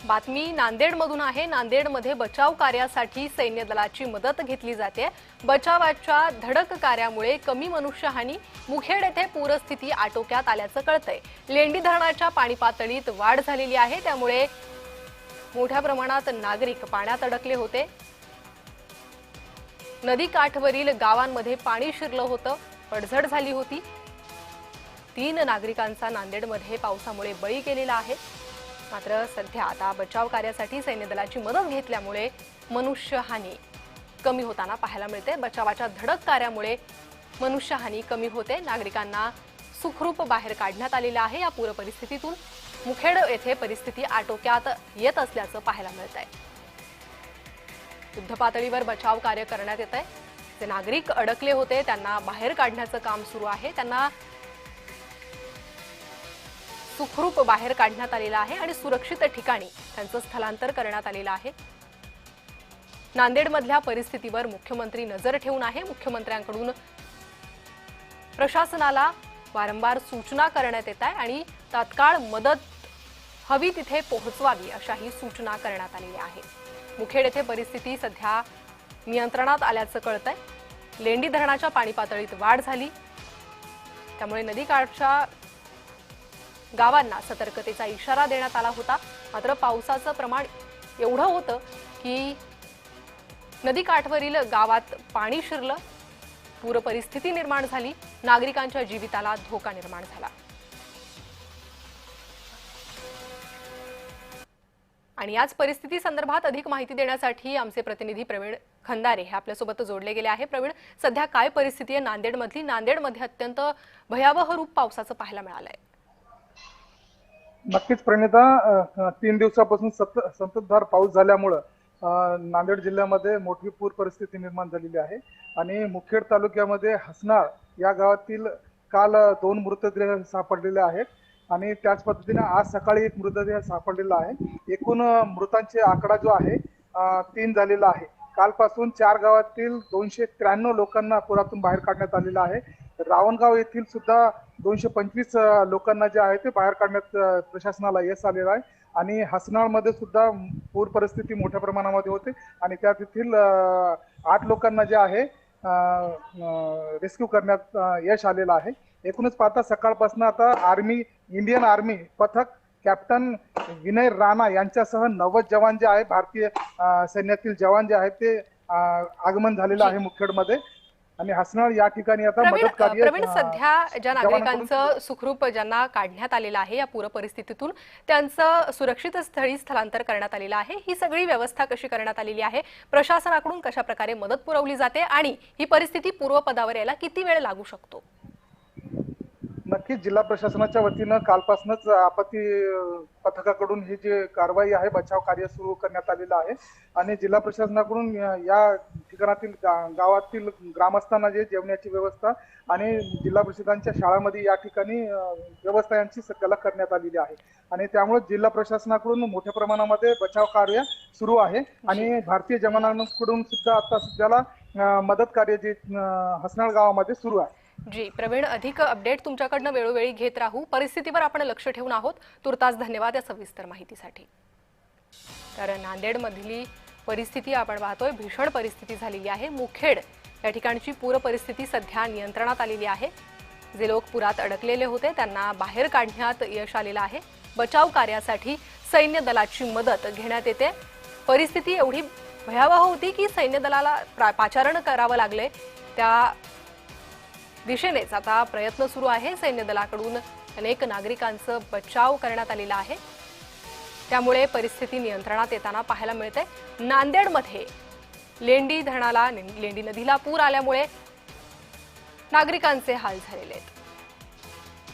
बातमी नांदेडमधून आहे। नांदेडमध्ये बचाव कार्यासाठी सैन्य दलाची मदत घेतली जाते। बचावाच्या धडक कार्यामुळे कमी मनुष्यहानी, मुखेड येथे पूरस्थिती आटोक्यात आल्याचं कळतंय। लेंडी धरणाच्या पाणी पातळीत वाढ झालेली आहे, त्यामुळे मोठ्या प्रमाणात नागरिक पाण्यात अडकले होते। नदी काठवरील गावांमध्ये पाणी शिरलं होतं, पडझड झाली होती। 3 नागरिकांचा नांदेडमध्ये पावसामुळे बळी गेलेला आहे। मात्र सध्या आता बचाव कार्यासाठी सैन्य दलाची मदत घेतल्यामुळे मनुष्यहानी कमी होताना पाहायला मिळते। बचावाच्या धडक कार्यामुळे मनुष्यहानी कमी होते, नागरिकांना सुखरूप बाहेर काढण्यात आलेलं आहे। या पूर परिस्थितीतून मुखेड येथे परिस्थिती आटोक्यात येत असल्याचं पाहायला मिळतंय। युद्ध पातळीवर बचाव कार्य करण्यात येत आहे। जे नागरिक अडकले होते त्यांना बाहेर काढण्याचं काम सुरू आहे। त्यांना सुखरूप बाहेर काढण्यात आलेलं आहे आणि सुरक्षित ठिकाणी त्यांचं स्थलांतर करण्यात आलेलं आहे। नांदेडमधल्या परिस्थितीवर मुख्यमंत्री नजर ठेवून आहे। मुख्यमंत्र्यांकडून प्रशासनाला वारंवार सूचना करण्यात येत आहे आणि तात्काळ मदत हवी तिथे पोहोचवावी अशाही सूचना करण्यात आलेल्या आहेत। मुखेड येथे परिस्थिती सध्या नियंत्रणात आल्याचं कळतंय। लेंडी धरणाच्या पाणी पातळीत वाढ झाली, त्यामुळे नदीकाठच्या गावांना सतर्कतेचा इशारा देण्यात आला होता। मात्र पावसाचं प्रमाण एवढं होतं की नदीकाठवरील गावात पाणी शिरलं, पूर परिस्थिती निर्माण झाली, नागरिकांच्या जीविताला धोका निर्माण झाला। आणि याच परिस्थिती संदर्भात अधिक माहिती देण्यासाठी आमचे प्रतिनिधी प्रवीण खंदारे हे आपल्यासोबत जोडले गेले आहे। प्रवीण, सध्या काय परिस्थिती आहे नांदेडमधली? नांदेडमध्ये अत्यंत भयावह रूप पावसाचं पाहायला मिळालंय। नक्कीच प्रणिता, 3 दिवसापासून संततधार पाऊस झाल्यामुळे नांदेड जिल्ह्यामध्ये मोठी पूर परिस्थिती निर्माण झालेली आहे आणि मुखेड तालुक्यामध्ये हसनाळ या गावातील काल 2 मृतदेह सापडलेले आहेत आणि त्याच पद्धतीने आज सकाळी एक मृतदेह सापडलेला आहे। एकूण मृतांचे आकडा जो आहे 3 झालेला आहे। कालपासून 4 गावातील 293 लोकांना पुरातून बाहेर काढण्यात आलेलं आहे। रावणगाव येथील सुद्धा 225 लोकांना जे आहे ते बाहेर काढण्यात प्रशासनाला यश आलेलं आहे आणि हसनाळमध्ये सुद्धा पूर परिस्थिती मोठ्या प्रमाणामध्ये होते आणि त्या तेथील 8 लोकांना जे आहे रेस्क्यू करण्यात यश आलेलं आहे। एकूणच पाहता सकाळपासून आता इंडियन आर्मी पथक कॅप्टन विनय राणा यांच्यासह 90 जवान जे आहे, भारतीय सैन्यातील जवान जे आहेत ते आगमन झालेलं आहे मुखेडमध्ये आणि हसनाळ या ठिकाणी आता मदत कार्य। प्रवीण, सध्या ज्या नागरिकांचं सुखरूप ज्यांना काढण्यात आलेलं आहे या पूर परिस्थितीतून, त्यांचं सुरक्षित स्थळी स्थलांतर करण्यात आलेलं आहे। ही सगळी व्यवस्था कशी करण्यात आलेली आहे? प्रशासनाकडून कशा प्रकारे मदत पुरवली जाते आणि ही परिस्थिती पूर्वपदावर यायला किती वेळ लागू शकतो? नक्कीच जिल्हा प्रशासनाच्या वतीनं कालपासूनच आपत्ती पथकाकडून ही जी कारवाई आहे, बचाव कार्य सुरू करण्यात आलेलं आहे आणि जिल्हा प्रशासनाकडून या ठिकाणातील गावातील ग्रामस्थांना जे जेवणाची व्यवस्था आणि जिल्हा परिषदांच्या शाळांमध्ये या ठिकाणी व्यवस्था यांची सगळं करण्यात आलेली आहे आणि त्यामुळे जिल्हा प्रशासनाकडून मोठ्या प्रमाणामध्ये बचाव कार्य सुरू आहे आणि भारतीय जवानांकडून सुद्धा आता सध्याला मदत कार्य जे हसनाळ गावामध्ये सुरू आहे। जी प्रवीण, अधिक अपडेट तुमच्याकडनं वेळोवेळी घेत राहू। परिस्थितीवर आपण लक्ष ठेवून आहोत। तुर्तास धन्यवाद या सविस्तर माहितीसाठी। तर नांदेडमधली परिस्थिती आपण पाहतोय, भीषण परिस्थिती झालेली आहे। मुखेड या ठिकाणची पूर परिस्थिती सध्या नियंत्रणात आलेली आहे। जे लोक पुरात अडकलेले होते त्यांना बाहेर काढण्यात यश आलेलं आहे। बचाव कार्यासाठी सैन्य दलाची मदत घेण्यात येते। परिस्थिती एवढी भयावह होती की सैन्य दलाला पाचारण करावं लागले। त्या दिशेनेच आता प्रयत्न सुरू आहे। सैन्य दलाकडून अनेक नागरिकांचं बचाव करण्यात आलेला आहे, त्यामुळे परिस्थिती नियंत्रणात येताना पाहायला मिळते। नांदेडमध्ये लेंडी नदीला पूर आल्यामुळे नागरिकांचे हाल झालेले आहेत।